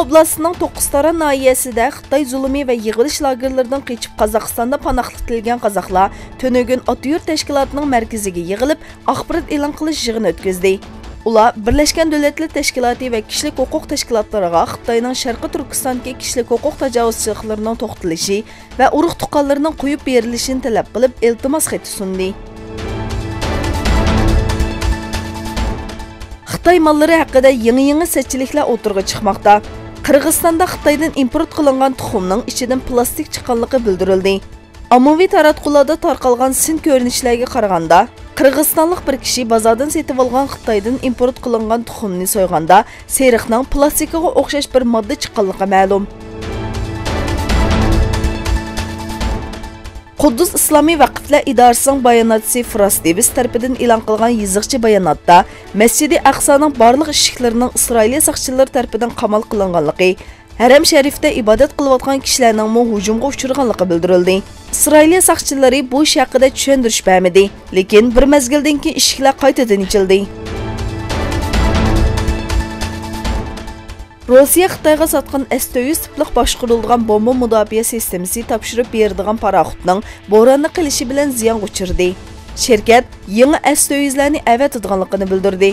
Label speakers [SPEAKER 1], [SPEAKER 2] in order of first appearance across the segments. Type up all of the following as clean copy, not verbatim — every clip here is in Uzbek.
[SPEAKER 1] oblastining To'qqiztaran nahiyasida Xitoy zulmi va yig'ilish lagerlaridan qochib Qozog'istonda panohlik tilgan qozoqlar Tönögün Otyurt tashkilotining markaziga yig'ilib, axborot e'lon qilish yig'ini o'tkazdi. Ular Birleşken Devletler Teşkilatı ve Kişilik Hukuk Teşkilatlarına Xitoyning Sharqiy Turkistondagi kişilik hukuk tajovuzchiliklarining to'xtatilishi va urug' tuqqanlarning qo'yib berilishini talab qilib, iltimos xati sundi. Xitoy mallari haqida yangi seçiliklar o'tirg'i chiqmoqda. Qirg'izistonda Xitoydan import qilingan tuxumning ichidan plastik chiqqanligi bildirildi. Ommaviy taratqularda tarqalgan sin ko'rinishlarga qaraganda, Qirg'izistonlik bir kishi bozordan setib olgan Xitoydan import qilingan tuxumni so'yganda, seriqning plastikiga o'xshash bir modda chiqqanligi ma'lum. Quddus İslami Vaqflar idorasining bayonotchisi Firas Davis tarafidan e'lon qilingan yozuvchi bayonotda Masjidi Aqsoning barliq eshiklarining Isroiliya saqchilari tarafidan qamal qilinganligi, Haram Sharifda ibodat qilayotgan kishilarning hujumga uchraganligi bildirildi. Isroiliya saqchilari bu ish haqida tushuntirish bermadi, lekin bir mezgildan keyin eshiklar qaytadan ochildi. Rossiya Xitoyga sotgan S-400 tipliq boshqarilgan bomba mudofaa sistemasi topshirib beradigan paraxotning bo'ronni qilishi bilan ziyon uchirdi. Shirkat yangi S-400larni avatadiganligini bildirdi.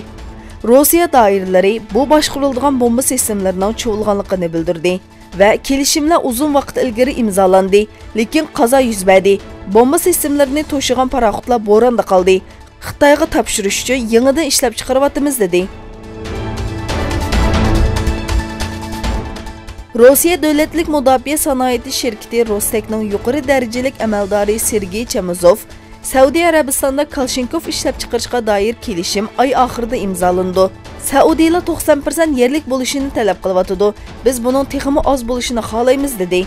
[SPEAKER 1] Rossiya doiralari bu boshqarilgan bomba sistemlarining cho'lganligini bildirdi va kelishimlar uzun vaqt ilgari imzolandi, lekin qazo yuz berdi. Bomba sistemlarini to'shigan paraxotlar bo'ronda qoldi. Xitoyga topshirish uchun yangidan ishlab chiqaryapmiz dedi. Rossiya Davlatlik Mudofaa sanoati shirkati Rostekning yuqori darajalik amaldori Sergey Chemezov Saudiya Arabistonda Kalashnikov ishlab chiqarishga doir kelishim oy oxirida imzolandi. Saudiyalar 90% yerlik bo'lishini talab qilyapti. Biz buning texmi oz bo'lishini xohlaymiz dedi.